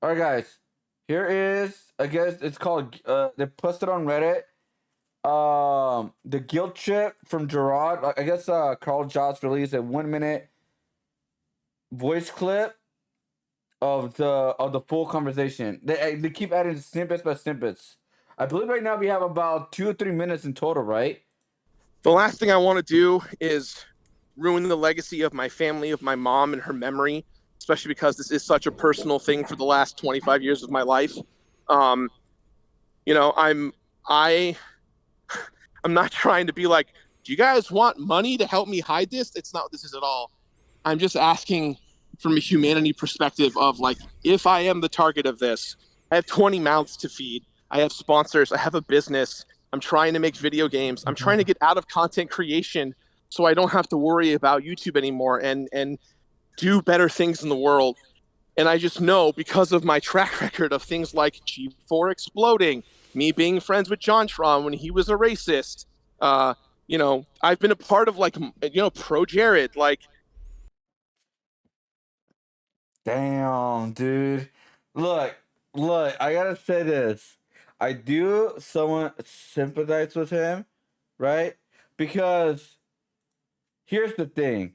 All right, guys. Here is, I guess it's called. They posted on Reddit. The guilt trip from Jirard. I guess Carl Joss released a 1 minute voice clip of the full conversation. They keep adding snippets by snippets. I believe right now we have about 2 or 3 minutes in total, right? The last thing I want to do is ruin the legacy of my family, of my mom and her memory, especially because this is such a personal thing for the last 25 years of my life. Um, you know, I I'm not trying to be like, do you guys want money to help me hide this? It's not what this is at all. I'm just asking from a humanity perspective of like, if I am the target of this, I have 20 mouths to feed. I have sponsors. I have a business. I'm trying to make video games. I'm trying to get out of content creation so I don't have to worry about YouTube anymore and do better things in the world. And I just know because of my track record of things like G4 exploding, me being friends with JonTron when he was a racist, uh, I've been a part of like, pro Jared, like, Damn, dude. Look, look. I gotta say this. I do somewhat sympathize with him, right? Because here's the thing.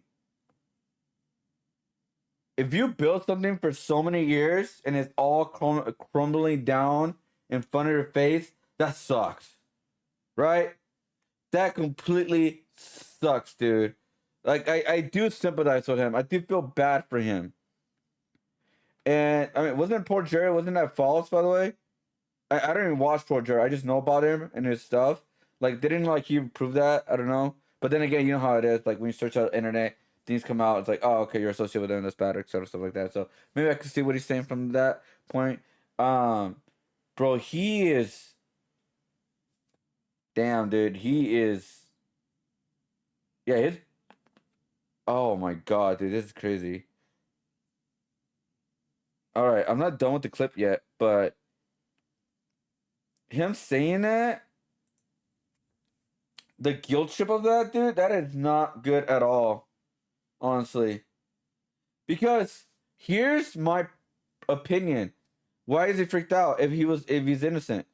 If you build something for so many years and it's all crumbling down in front of your face, that sucks, right? That completely sucks, dude. Like I do sympathize with him. I do feel bad for him. And I mean, wasn't poor Jerry? Wasn't that false, by the way? I don't even watch poor Jerry. I just know about him and his stuff. Like, didn't like he prove that? I don't know. But then again, you know how it is. Like when you search out internet, things come out. It's like, oh, okay, you're associated with him. That's bad, etc. Stuff like that. So maybe I can see what he's saying from that point. Um, bro, he is. Damn, dude, he is. Yeah, his. Oh my god, dude, this is crazy. All right, I'm not done with the clip yet, but him saying that, the guilt trip of that, dude, that is not good at all, honestly. Because here's my opinion. Why is he freaked out if he's innocent?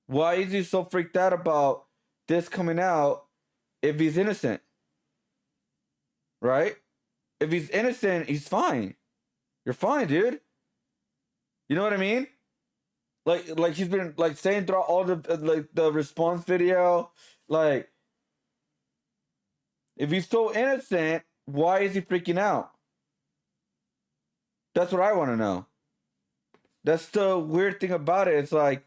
Why is he so freaked out about this coming out if he's innocent? Right? If he's innocent, he's fine. You're fine, dude. You know what I mean? Like he's been like saying throughout all the like the response video, like if he's so innocent, why is he freaking out? That's what I want to know. That's the weird thing about it. It's like,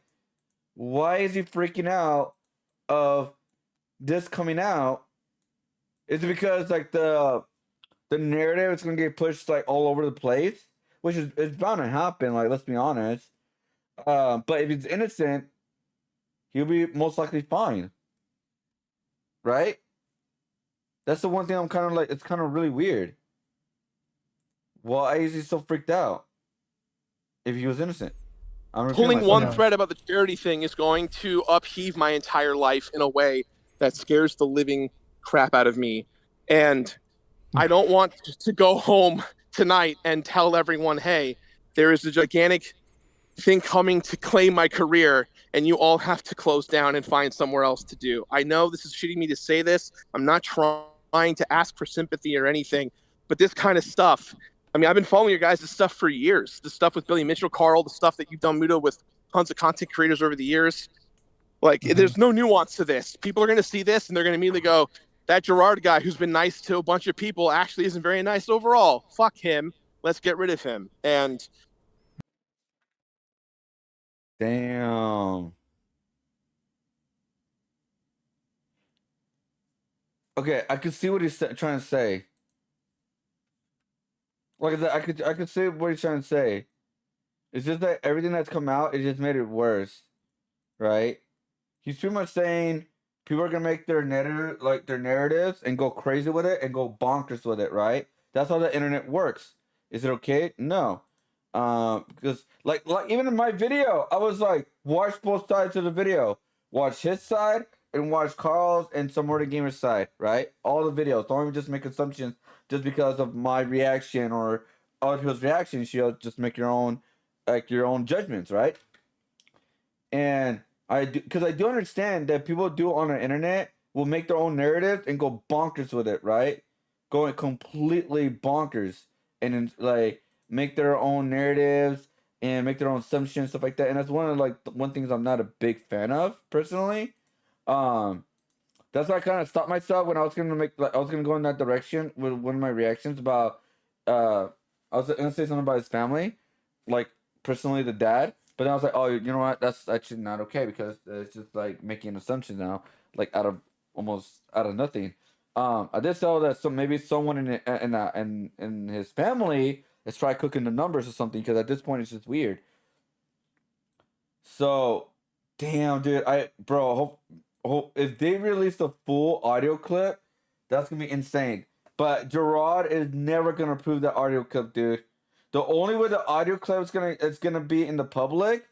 why is he freaking out of this coming out? Is it because like the narrative is gonna get pushed like all over the place? Which is it's bound to happen, like let's be honest. But if he's innocent, he'll be most likely fine. Right? That's the one thing I'm kind of like, it's kind of really weird. Why is he so freaked out if he was innocent? I'm repeating pulling myself one now. thread about the charity thing is going to upheave my entire life in a way that scares the living crap out of me. And I don't want to go home tonight and tell everyone, hey, there is a gigantic thing coming to claim my career, and you all have to close down and find somewhere else to do. I know this is shitty me to say this. I'm not trying to ask for sympathy or anything, but this kind of stuff. I mean, I've been following your guys' stuff for years. The stuff with Billy Mitchell, Carl, the stuff that you've done, Muto, with tons of content creators over the years. Like, there's no nuance to this. People are going to see this and they're going to immediately go, that Jirard guy who's been nice to a bunch of people actually isn't very nice overall. Fuck him. Let's get rid of him. And Damn. Okay, I can see what he's trying to say. Like I said, I could see what he's trying to say. It's just that everything that's come out, it just made it worse, right? He's pretty much saying people are gonna make their narratives and go crazy with it and go bonkers with it, right? That's how the internet works. Is it okay? No. Because like even in my video, I was like, watch both sides of the video. Watch his side and watch Carl's and some more the gamer's side, right? All the videos. Don't even just make assumptions just because of my reaction or other people's reactions, you'll just make your own, like, your own judgments, right? And because I do understand that people do on the internet will make their own narrative and go bonkers with it, right? Going completely bonkers and then, like, make their own narratives and make their own assumptions, stuff like that. And that's one of, like, the one things I'm not a big fan of personally. Um, that's why I kind of stopped myself when I was gonna make, like, I was gonna go in that direction with one of my reactions about uh I was gonna say something about his family, like, personally the dad, but then I was like, oh, you know what? That's actually not okay because it's just like making assumptions now, like, out of almost out of nothing. I did tell that maybe someone in his family is try cooking the numbers or something because at this point it's just weird. So, damn, dude, hope if they release the full audio clip, that's gonna be insane. But Jirard is never gonna prove that audio clip, dude. The only way the audio clip is gonna be in the public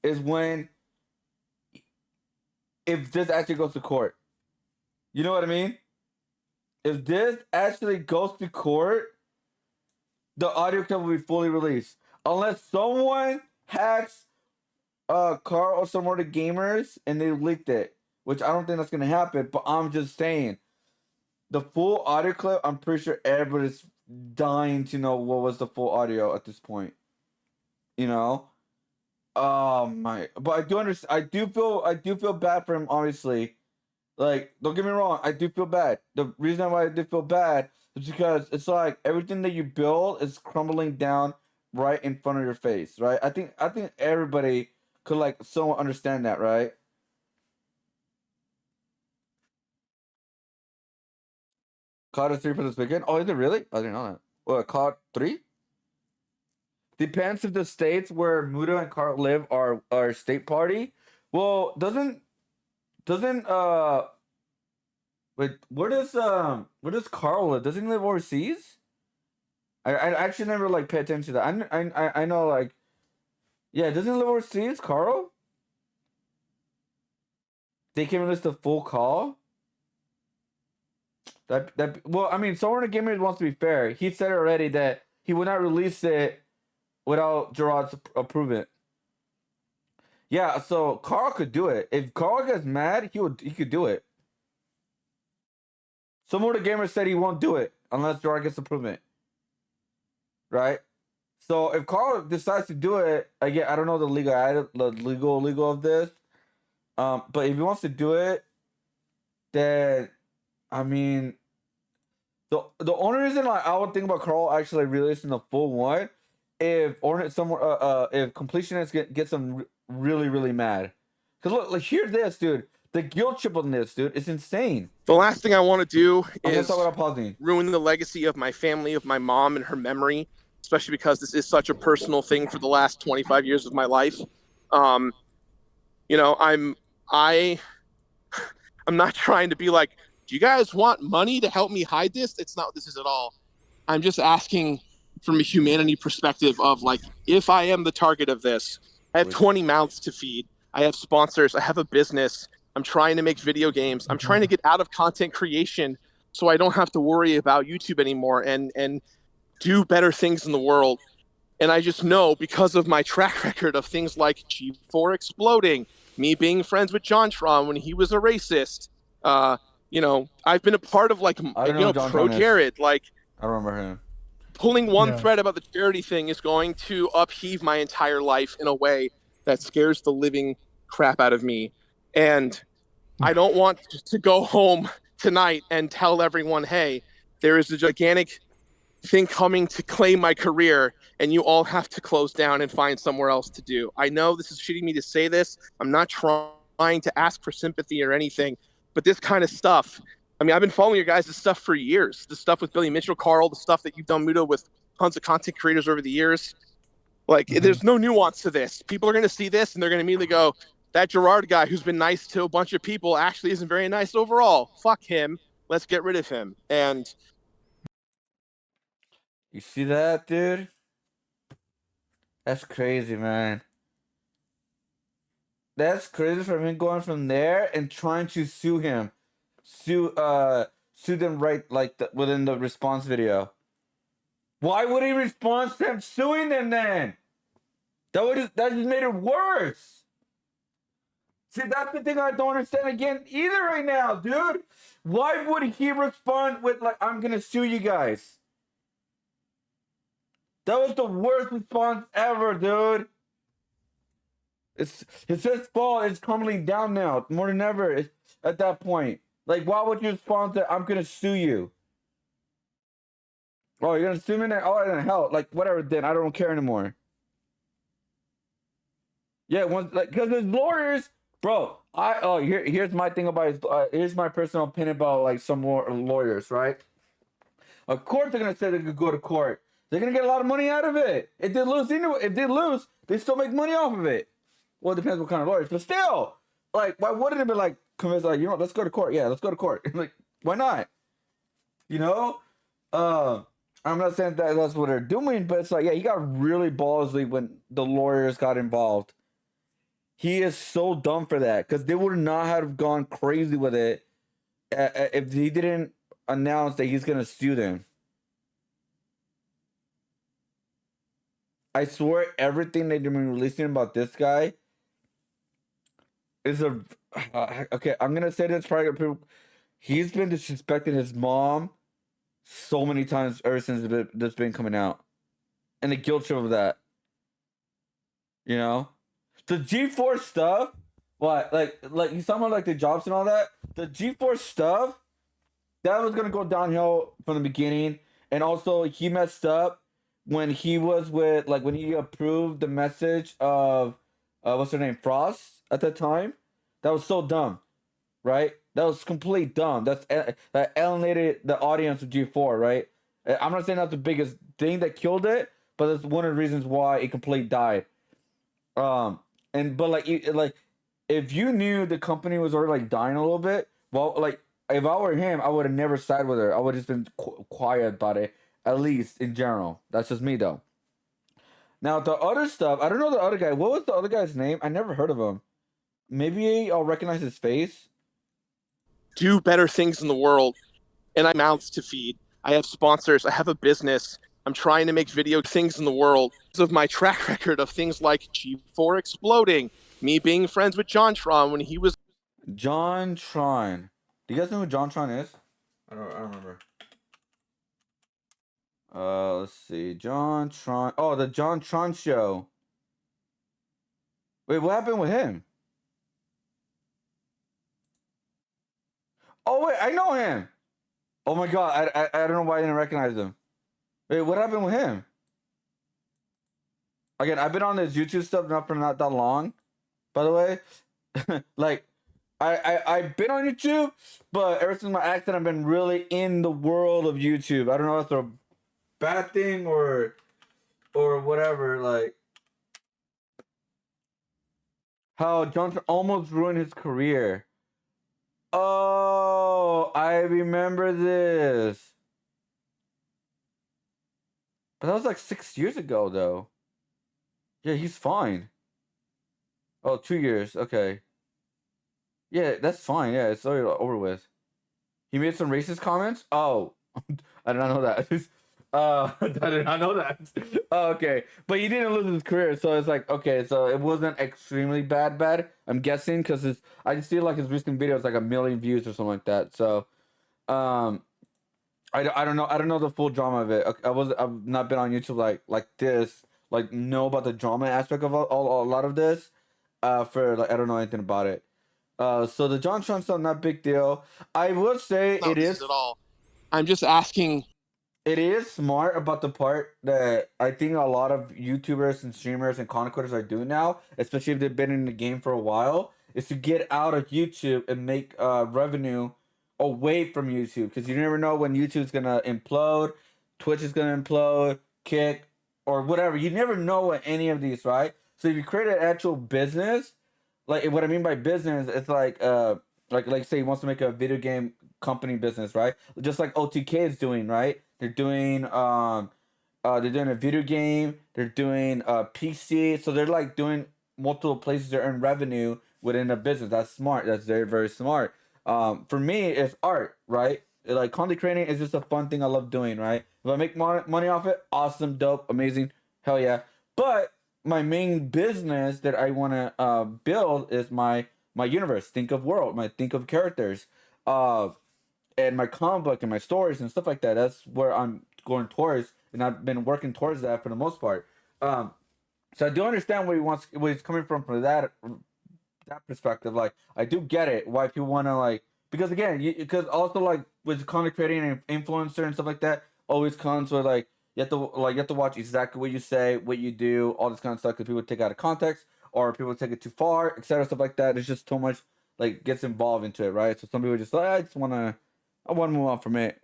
is when if this actually goes to court. You know what I mean? If this actually goes to court, the audio clip will be fully released. Unless someone hacks Carl or some of the gamers and they leaked it. Which I don't think that's gonna happen, but I'm just saying. The full audio clip, I'm pretty sure everybody's dying to know what was the full audio at this point. You know? Oh my! But I do understand. I do feel bad for him. Obviously, like, don't get me wrong. I do feel bad. The reason why I do feel bad is because it's like everything that you build is crumbling down right in front of your face. Right? I think everybody could, like, somewhat understand that. Right? COD is 3 for this weekend. Oh, is it really? I didn't know that. What, COD 3? Depends if the states where Muda and Carl live are state party. Well, doesn't wait, where does Carl live? Doesn't he live overseas? I actually never, like, pay attention to that. I know, like, yeah, doesn't he live overseas, Carl? They can release the full call. That well, I mean, Sovereign Gamer wants to be fair. He said already that he would not release it without Jirard's approval. Yeah, so Carl could do it. If Carl gets mad, he could do it. Some of the gamers said he won't do it unless Jirard gets approval. Right? So if Carl decides to do it, again, I don't know the legal of this. But if he wants to do it, then I mean, the only reason, like, I would think about Carl actually releasing the full one if if Completionist gets him really really mad. Cause look, like, hear this, dude. The guilt trip on this, dude, is insane. The last thing I want to do I'm gonna is talk about pausing. ruin the legacy of my family, of my mom and her memory, especially because this is such a personal thing for the last 25 years of my life. You know, I I'm not trying to be like, do you guys want money to help me hide this? It's not what this is at all. I'm just asking from a humanity perspective of, like, if I am the target of this, I have 20 mouths to feed. I have sponsors. I have a business. I'm trying to make video games. I'm trying to get out of content creation so I don't have to worry about YouTube anymore and do better things in the world. And I just know, because of my track record of things like G4 exploding, me being friends with JonTron when he was a racist, you know, I've been a part of, like, I don't you know know, who John Pro Tron is. Jared, like, I remember him. pulling one Yeah. thread about the charity thing is going to upheave my entire life in a way that scares the living crap out of me. And I don't want to go home tonight and tell everyone, hey, there is a gigantic thing coming to claim my career, and you all have to close down and find somewhere else to do. I know this is shitting me to say this. I'm not trying to ask for sympathy or anything, but this kind of stuff, I mean, I've been following your guys' stuff for years. The stuff with Billy Mitchell, Carl, the stuff that you've done, Mudo, with tons of content creators over the years. Like, there's no nuance to this. People are going to see this, and they're going to immediately go, that Jirard guy who's been nice to a bunch of people actually isn't very nice overall. Fuck him. Let's get rid of him. And You see that, dude? That's crazy, man. That's crazy for him going from there and trying to sue him. Sue them right, like, within the response video. Why would he respond to them suing them then? That just made it worse. See, that's the thing I don't understand again either right now, dude. Why would he respond with like, "I'm gonna sue you guys"? That was the worst response ever, dude. It's his fault. It's crumbling down now more than ever. At that point, like, why would you respond to, "I'm gonna sue you"? Oh, you're gonna sue me now? Oh, then hell, like whatever. Then I don't care anymore. Yeah, once like because his lawyers, bro. Here's my thing about here's my personal opinion about like some more lawyers, right? Of course they're gonna say they could go to court. They're gonna get a lot of money out of it. If they lose, anyway, if they lose, they still make money off of it. Well, it depends what kind of lawyers, but still, like, why wouldn't it be like convinced, like, let's go to court? Yeah, let's go to court. Like, why not? You know, uh, I'm not saying that that's what they're doing, but it's like, yeah, he got really ballsy when the lawyers got involved. He is so dumb for that because they would not have gone crazy with it if he didn't announce that he's gonna sue them. I swear, everything they've been releasing about this guy is a okay. I'm gonna say this probably. He's been disrespecting his mom so many times ever since this been coming out, and the guilt trip of that. You know, the G4 stuff. What like you talking about like the jobs and all that? The G4 stuff that was gonna go downhill from the beginning, and also he messed up when he was with like when he approved the message of what's her name, Frost, at that time. That was so dumb, right? That was complete dumb. That alienated the audience of G4, right? I'm not saying that's the biggest thing that killed it, but that's one of the reasons why it completely died. Um, and but like if you knew the company was already like dying a little bit, well, like if I were him, I would have never sided with her. I would have just been quiet about it, at least in general. That's just me though. Now the other stuff, I don't know the other guy. What was the other guy's name? I never heard of him. Maybe I'll recognize his face. Do better things in the world, and I have mouths to feed. I have sponsors. I have a business. I'm trying to make video things in the world. Because of my track record of things like G4 exploding, me being friends with John Tron when he was John Tron. Do you guys know who John Tron is? I don't remember. Let's see. John Tron. Oh, the John Tron show. Wait, what happened with him? Oh wait, I know him. Oh my god, I don't know why I didn't recognize him. Wait, what happened with him? Again, I've been on this YouTube stuff not for not that long, by the way. Like, I've been on YouTube, but ever since my accident, I've been really in the world of YouTube. I don't know if it's a bad thing or whatever. Like, how Johnson almost ruined his career. Oh, I remember this. But that was like 6 years ago, though. Yeah, he's fine. Oh, 2 years. Okay. Yeah, that's fine. Yeah, it's already over with. He made some racist comments? Oh, I did not know that. I did not know that. Oh, okay. But he didn't lose his career, so it's like, okay, so it wasn't extremely bad, I'm guessing, because I just see like his recent videos like 1 million views or something like that. So, um, I don't know. I don't know the full drama of it. I've not been on YouTube like this, like know about the drama aspect of a lot of this. For like I don't know anything about it. So the John Tron stuff, not big deal. I would say not it is. at all. I'm just asking. It is smart about the part that I think a lot of YouTubers and streamers and content creators are doing now, especially if they've been in the game for a while, is to get out of YouTube and make revenue away from YouTube because you never know when YouTube's gonna implode, Twitch is gonna implode, Kick, or whatever. You never know what any of these, right? So if you create an actual business, like what I mean by business, it's like say he wants to make a video game company business, right? Just like OTK is doing, right? They're doing a video game, they're doing PC, so they're like doing multiple places to earn revenue within a business. That's smart. That's very, very smart. For me, it's art, right? Like content creating is just a fun thing I love doing, right? If I make money off it, awesome, dope, amazing, hell yeah. But my main business that I want to build is my universe. Think of world, my think of characters, uh, and my comic book and my stories and stuff like that. That's where I'm going towards, and I've been working towards that for the most part. Um, so I do understand where he wants, where he's coming from that perspective. Like I do get it why people want to like, because again, because also like with content creating and influencer and stuff like that, always comes with like you have to watch exactly what you say, what you do, all this kind of stuff because people take it out of context or people take it too far, etc. Stuff like that. There's just too much like gets involved into it, right? So some people are just like, I want to move on from it,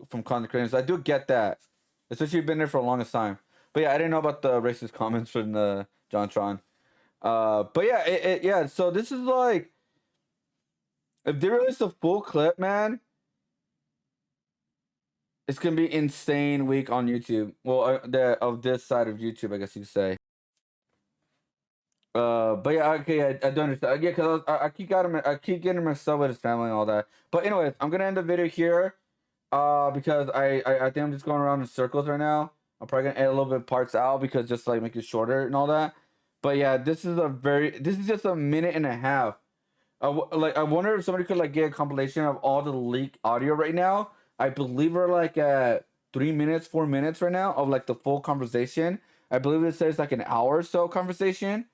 from content creating. So I do get that, especially you've been there for the longest time. But yeah, I didn't know about the racist comments from the John Tron. But yeah, yeah. So this is like, if they release a full clip, man, it's gonna be insane week on YouTube. Well, the of this side of YouTube, I guess you could say. But yeah, okay, I don't understand. Yeah, cause I keep getting myself with his family and all that. But anyways, I'm gonna end the video here. Because I think I'm just going around in circles right now. I'm probably gonna edit a little bit of parts out because just like make it shorter and all that. But yeah, this is just a minute and a half. Like I wonder if somebody could like get a compilation of all the leaked audio right now. I believe we're like at 3 minutes, 4 minutes right now of like the full conversation. I believe it says like an hour or so conversation.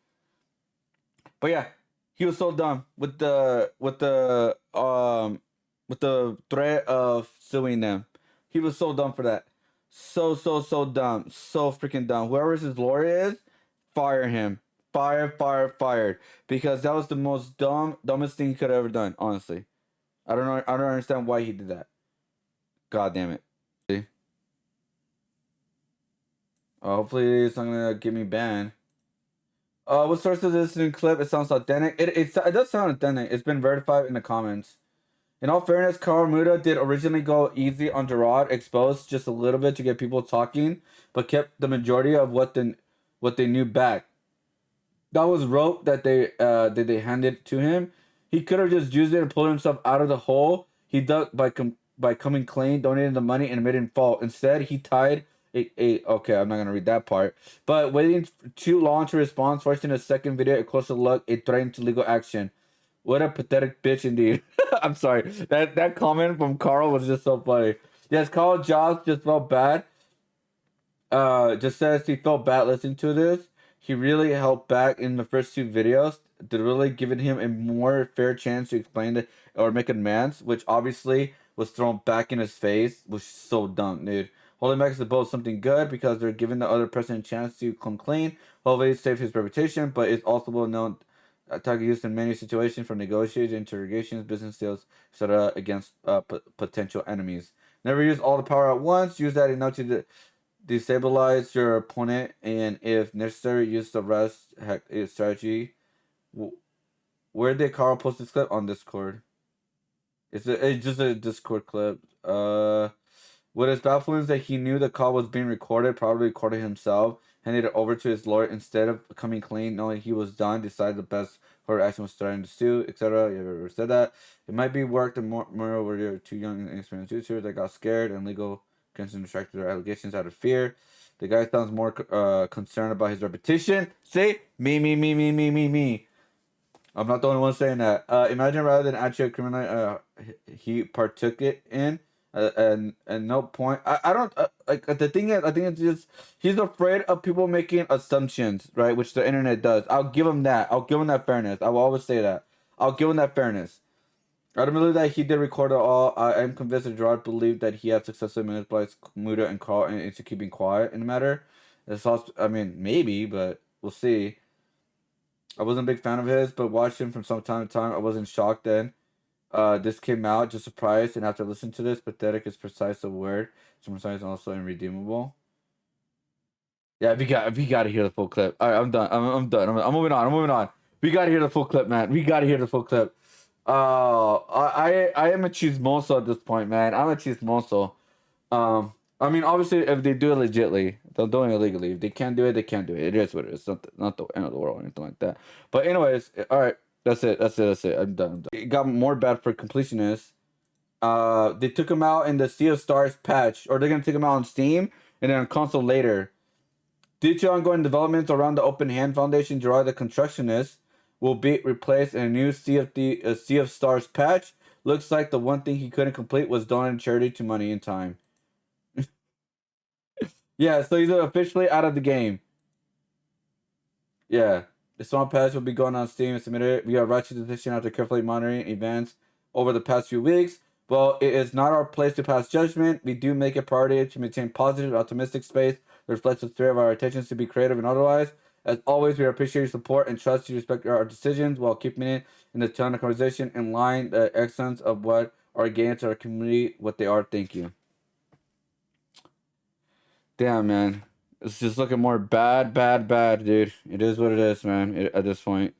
But yeah, he was so dumb with the threat of suing them. He was so dumb for that. So dumb. So freaking dumb. Whoever his lawyer is, fire him. Fired. Because that was the most dumbest thing he could have ever done, honestly. I don't know. I don't understand why he did that. God damn it. See? Hopefully it's not gonna get me banned. What source of this new clip? It sounds authentic. It does sound authentic. It's been verified in the comments. In all fairness, Carl Muda did originally go easy on Jirard, exposed just a little bit to get people talking, but kept the majority of what they knew back. That was rope that they handed to him. He could have just used it and pulled himself out of the hole he dug by coming clean, donating the money, and admitting fault. Instead, he tied a okay. I'm not gonna read that part. But waiting too long to respond, forcing a second video a closer look, it threatened to legal action. What a pathetic bitch indeed. I'm sorry. That comment from Carl was just so funny. Yes, Carl Jobs just felt bad. Just says he felt bad listening to this. He really held back in the first two videos to really giving him a more fair chance to explain it or make amends, which obviously was thrown back in his face, which is so dumb, dude. Holding back is both something good because they're giving the other person a chance to come clean. Hopefully save his reputation, but it's also well known attack used in many situations from negotiations, interrogations, business deals, etc. against potential enemies. Never use all the power at once. Use that enough to destabilize your opponent, and if necessary, use the rest strategy. Where did Carl post this clip? On Discord. It's just a Discord clip. What is baffling is that he knew the call was being recorded, probably recorded himself, handed it over to his lawyer instead of coming clean, knowing he was done, decided the best for action was starting to sue, etc. You ever said that? It might be worked and more over there two young and inexperienced YouTubers that got scared and legal concern distracted their allegations out of fear. The guy sounds more concerned about his reputation. See? Me. I'm not the only one saying that. Imagine rather than actually a criminal, he partook it in. And no point. I don't like the thing is I think it's just he's afraid of people making assumptions, right? Which the internet does. I'll give him that. I'll give him that fairness. I will always say that. I'll give him that fairness. I don't believe that he did record it all. I am convinced that Jirard believed that he had successfully manipulated Muda and Carl into keeping quiet in the matter. It's also, I mean, maybe, but we'll see. I wasn't a big fan of his, but watched him from some time to time. I wasn't shocked then. This came out, just surprised, and after listening to this, pathetic is precise a word. Sometimes also irredeemable. Yeah, we gotta hear the full clip. All right, I'm done. I'm done. I'm moving on. We gotta hear the full clip, man. We gotta hear the full clip. I am a chismoso at this point, man. I'm a chismoso. I mean, obviously, if they do it legitly, they're doing it illegally. If they can't do it, they can't do it. It is what it is. It's not the end of the world or anything like that. But anyways, all right. That's it. I'm done. It got more bad for Completionist. They took them out in the Sea of Stars patch, or they're gonna take them out on Steam and then on console later. Due to ongoing developments around the Open Hand Foundation, Jirard the Constructionist will be replaced in a new Sea of Stars patch. Looks like the one thing he couldn't complete was donating charity to Money in Time. Yeah, so he's officially out of the game. Yeah. The song patch will be going on Steam and submitted. We have Ratchet decision after carefully monitoring events over the past few weeks. Well, it is not our place to pass judgment. We do make a priority to maintain positive, optimistic space that reflects the spirit of our intentions to be creative and otherwise. As always, we appreciate your support and trust you respect our decisions while keeping it in the tone of conversation in line the excellence of what our gains to our community, what they are. Thank you. Damn, man. It's just looking more bad, dude. It is what it is, man, at this point.